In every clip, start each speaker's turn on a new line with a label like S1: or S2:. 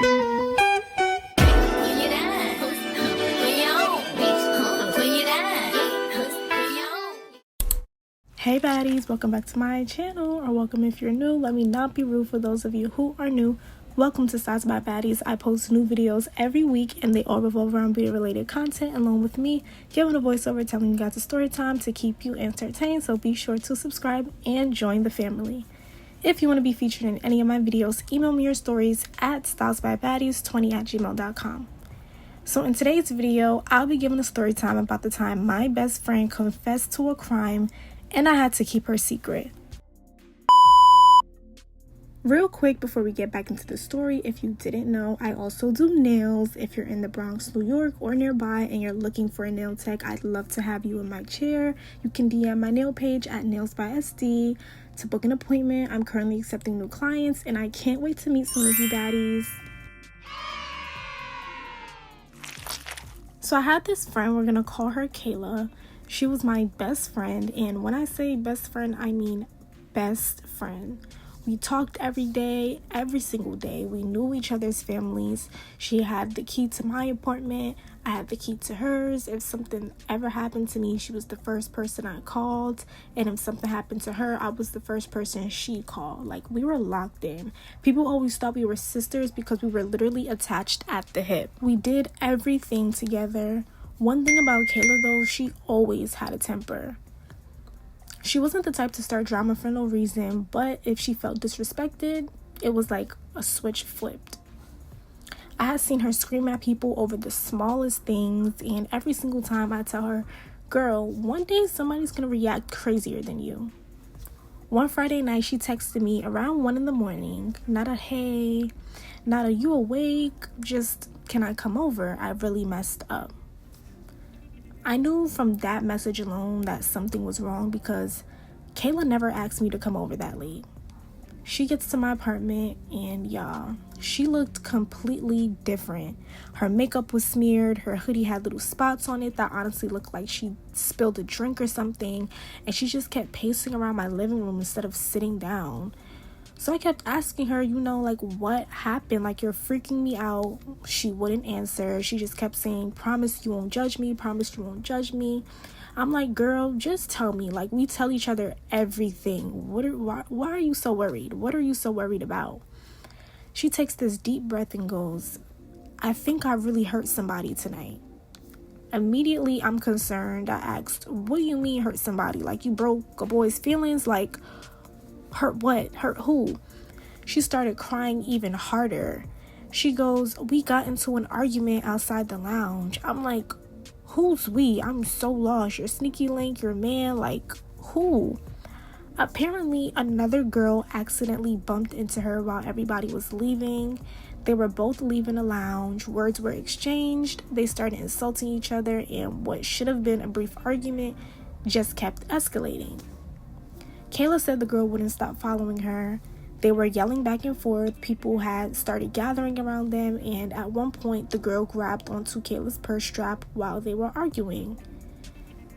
S1: Hey baddies, welcome back to my channel, or welcome if you're new. Let me not be rude for those of you who are new. Welcome to Styles by Baddies. I post new videos every week and they all revolve around beauty related content, along with me giving a voiceover telling you guys a story time to keep you entertained. So be sure to subscribe and join the family. If you want to be featured in any of my videos, email me your stories at stylesbybaddies20@gmail.com. So in today's video, I'll be giving a story time about the time my best friend confessed to a crime and I had to keep her secret. Real quick before we get back into the story, if you didn't know, I also do nails. If you're in the Bronx, New York or nearby and you're looking for a nail tech, I'd love to have you in my chair. You can DM my nail page at nailsbysd to book an appointment. I'm currently accepting new clients and I can't wait to meet some of you baddies. So I had this friend, we're gonna call her Kayla. She was my best friend, and when I say best friend, I mean best friend. We talked every day, every single day. We knew each other's families. She had the key to my apartment. I had the key to hers. If something ever happened to me, she was the first person I called. And if something happened to her, I was the first person she called. Like, we were locked in. People always thought we were sisters because we were literally attached at the hip. We did everything together. One thing about Kayla though, she always had a temper. She wasn't the type to start drama for no reason, but if she felt disrespected, it was like a switch flipped. I had seen her scream at people over the smallest things, and every single time I tell her, girl, one day somebody's gonna react crazier than you. One Friday night, she texted me around 1 a.m, not a hey, not a you awake, just can I come over? I really messed up. I knew from that message alone that something was wrong because Kayla never asked me to come over that late. She gets to my apartment and y'all, she looked completely different. Her makeup was smeared, her hoodie had little spots on it that honestly looked like she spilled a drink or something, and she just kept pacing around my living room instead of sitting down. So I kept asking her, like, what happened? Like, you're freaking me out. She wouldn't answer. She just kept saying, promise you won't judge me. Promise you won't judge me. I'm like, girl, just tell me. Like, we tell each other everything. Why are you so worried? What are you so worried about? She takes this deep breath and goes, I think I really hurt somebody tonight. Immediately, I'm concerned. I asked, what do you mean hurt somebody? Like, you broke a boy's feelings? Like, hurt what? Hurt who? She started crying even harder. She goes, we got into an argument outside the lounge. I'm like, who's we? I'm so lost. Your sneaky link, your man, like, who? Apparently, another girl accidentally bumped into her while everybody was leaving. They were both leaving the lounge. Words were exchanged. They started insulting each other, and what should have been a brief argument just kept escalating. Kayla said the girl wouldn't stop following her. They were yelling back and forth. People had started gathering around them, and at one point, the girl grabbed onto Kayla's purse strap while they were arguing.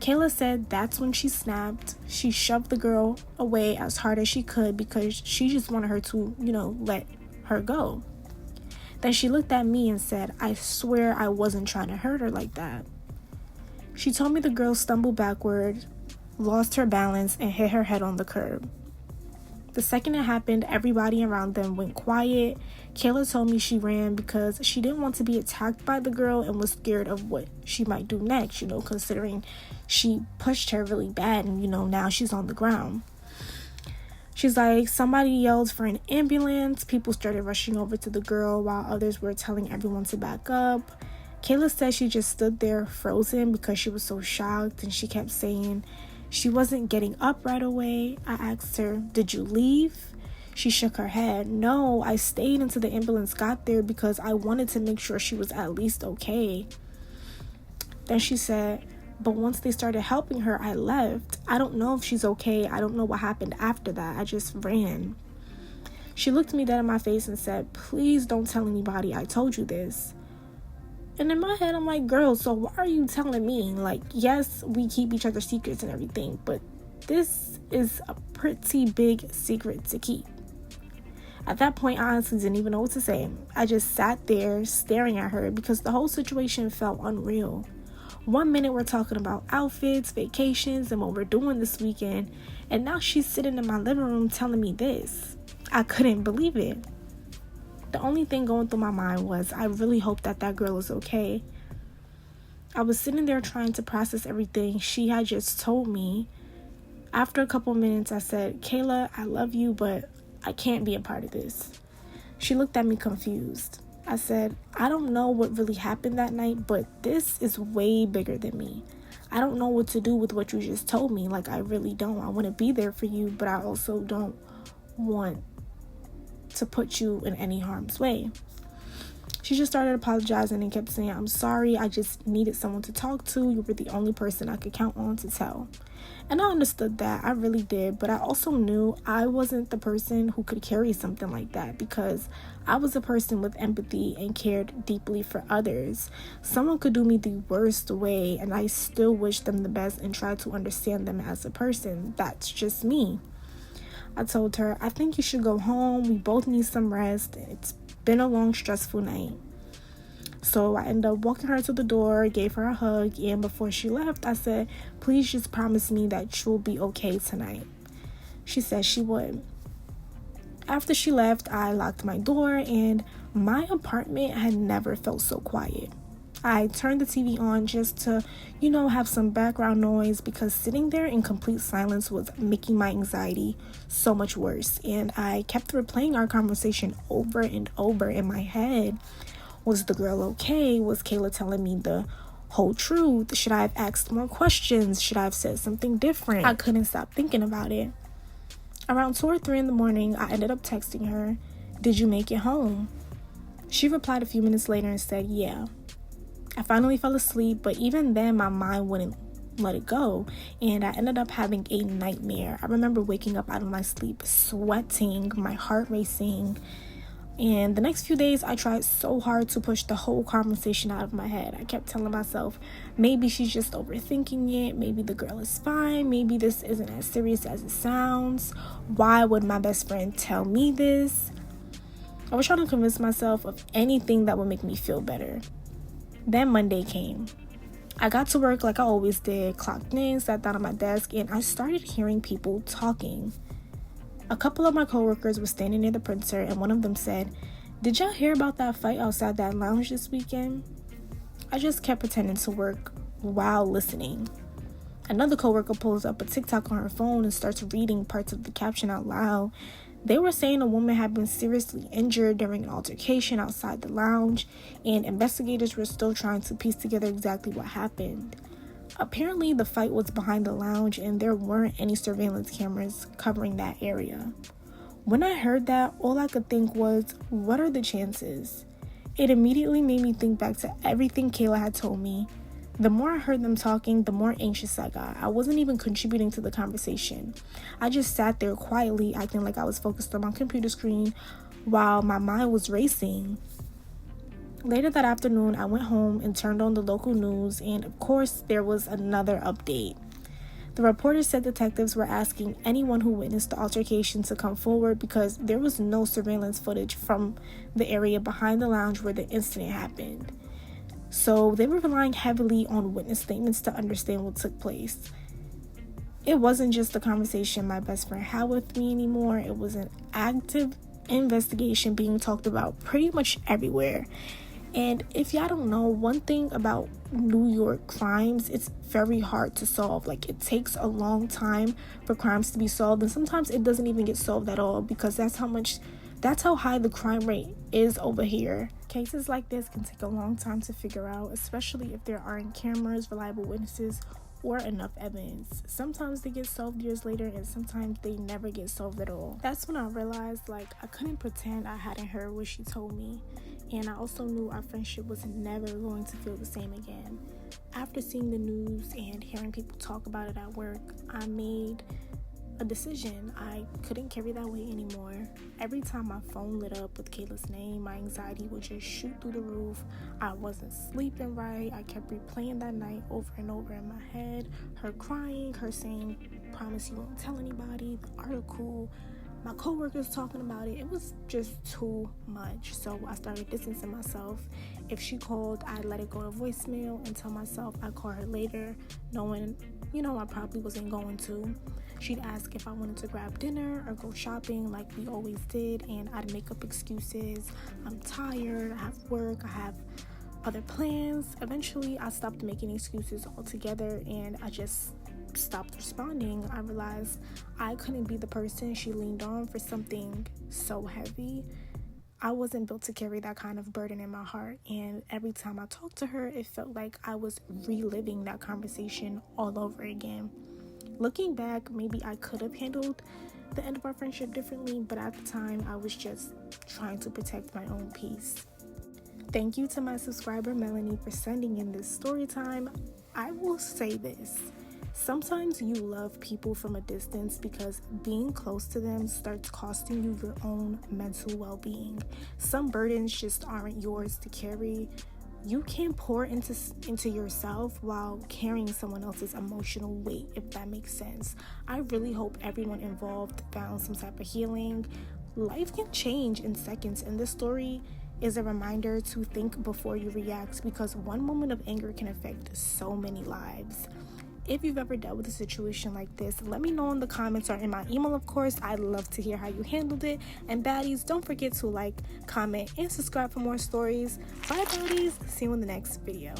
S1: Kayla said that's when she snapped. She shoved the girl away as hard as she could because she just wanted her to, let her go. Then she looked at me and said, I swear I wasn't trying to hurt her like that. She told me the girl stumbled backward, lost her balance, and hit her head on the curb. The second it happened, everybody around them went quiet. Kayla told me she ran because she didn't want to be attacked by the girl and was scared of what she might do next, considering she pushed her really bad and, now she's on the ground. She's like, somebody yelled for an ambulance. People started rushing over to the girl while others were telling everyone to back up. Kayla said she just stood there frozen because she was so shocked, and she kept saying she wasn't getting up right away. I asked her, did you leave? She shook her head. No, I stayed until the ambulance got there because I wanted to make sure she was at least okay. Then she said, but once they started helping her, I left. I don't know if she's okay. I don't know what happened after that. I just ran. She looked me dead in my face and said, please don't tell anybody I told you this. And in my head, I'm like, girl, so why are you telling me? Like, yes, we keep each other's secrets and everything, but this is a pretty big secret to keep. At that point, I honestly didn't even know what to say. I just sat there staring at her because the whole situation felt unreal. One minute we're talking about outfits, vacations, and what we're doing this weekend, and now she's sitting in my living room telling me this. I couldn't believe it. The only thing going through my mind was, I really hope that girl is okay. I was sitting there trying to process everything she had just told me. After a couple minutes, I said, Kayla, I love you, but I can't be a part of this. She looked at me confused. I said, I don't know what really happened that night, but this is way bigger than me. I don't know what to do with what you just told me. Like, I really don't. I want to be there for you, but I also don't want to put you in any harm's way. She just started apologizing and kept saying, I'm sorry, I just needed someone to talk to. You were the only person I could count on to tell. And I understood that, I really did, but I also knew I wasn't the person who could carry something like that because I was a person with empathy and cared deeply for others. Someone could do me the worst way and I still wish them the best and try to understand them as a person. That's just me. I told her, I think you should go home. We both need some rest. It's been a long, stressful night. So I ended up walking her to the door, gave her a hug, and before she left, I said, please just promise me that you'll be okay tonight. She said she would. After she left, I locked my door, and my apartment had never felt so quiet. I turned the TV on just to, have some background noise because sitting there in complete silence was making my anxiety so much worse. And I kept replaying our conversation over and over in my head. Was the girl okay? Was Kayla telling me the whole truth? Should I have asked more questions? Should I have said something different? I couldn't stop thinking about it. Around 2 or 3 in the morning, I ended up texting her, did you make it home? She replied a few minutes later and said, yeah. I finally fell asleep, but even then my mind wouldn't let it go, and I ended up having a nightmare. I remember waking up out of my sleep, sweating, my heart racing, and the next few days I tried so hard to push the whole conversation out of my head. I kept telling myself, maybe she's just overthinking it, maybe the girl is fine, maybe this isn't as serious as it sounds. Why would my best friend tell me this? I was trying to convince myself of anything that would make me feel better. Then Monday came. I got to work like I always did, clocked in, sat down at my desk, and I started hearing people talking. A couple of my coworkers were standing near the printer, and one of them said, did y'all hear about that fight outside that lounge this weekend? I just kept pretending to work while listening. Another coworker pulls up a TikTok on her phone and starts reading parts of the caption out loud. They were saying a woman had been seriously injured during an altercation outside the lounge, and investigators were still trying to piece together exactly what happened. Apparently, the fight was behind the lounge, and there weren't any surveillance cameras covering that area. When I heard that, all I could think was, what are the chances? It immediately made me think back to everything Kayla had told me. The more I heard them talking, the more anxious I got. I wasn't even contributing to the conversation. I just sat there quietly, acting like I was focused on my computer screen while my mind was racing. Later that afternoon, I went home and turned on the local news, and of course, there was another update. The reporters said detectives were asking anyone who witnessed the altercation to come forward because there was no surveillance footage from the area behind the lounge where the incident happened. So they were relying heavily on witness statements to understand what took place. It wasn't just the conversation my best friend had with me anymore. It was an active investigation being talked about pretty much everywhere. And if y'all don't know, one thing about New York crimes, it's very hard to solve. Like, it takes a long time for crimes to be solved, and sometimes it doesn't even get solved at all because that's how high the crime rate is over here. Cases like this can take a long time to figure out, especially if there aren't cameras, reliable witnesses, or enough evidence. Sometimes they get solved years later, and sometimes they never get solved at all. That's when I realized, I couldn't pretend I hadn't heard what she told me. And I also knew our friendship was never going to feel the same again. After seeing the news and hearing people talk about it at work, I made a decision. I couldn't carry that weight anymore. Every time my phone lit up with Kayla's name, my anxiety would just shoot through the roof. I wasn't sleeping right. I kept replaying that night over and over in my head. Her crying, her saying, promise you won't tell anybody, the article. my coworkers talking about it. It was just too much. So I started distancing myself. If she called, I'd let it go to voicemail and tell myself I'd call her later, knowing, I probably wasn't going to. She'd ask if I wanted to grab dinner or go shopping like we always did, and I'd make up excuses. I'm tired, I have work, I have other plans. Eventually, I stopped making excuses altogether, and I just stopped responding. I realized I couldn't be the person she leaned on for something so heavy. I wasn't built to carry that kind of burden in my heart, and every time I talked to her, it felt like I was reliving that conversation all over again. Looking back, maybe I could have handled the end of our friendship differently, but at the time, I was just trying to protect my own peace. Thank you to my subscriber Melanie for sending in this story time. I will say this. Sometimes you love people from a distance because being close to them starts costing you your own mental well-being. Some burdens just aren't yours to carry. You can't pour into yourself while carrying someone else's emotional weight, if that makes sense. I really hope everyone involved found some type of healing. Life can change in seconds, and this story is a reminder to think before you react, because one moment of anger can affect so many lives. If you've ever dealt with a situation like this, let me know in the comments or in my email, of course. I'd love to hear how you handled it. And baddies, don't forget to like, comment, and subscribe for more stories. Bye, baddies. See you in the next video.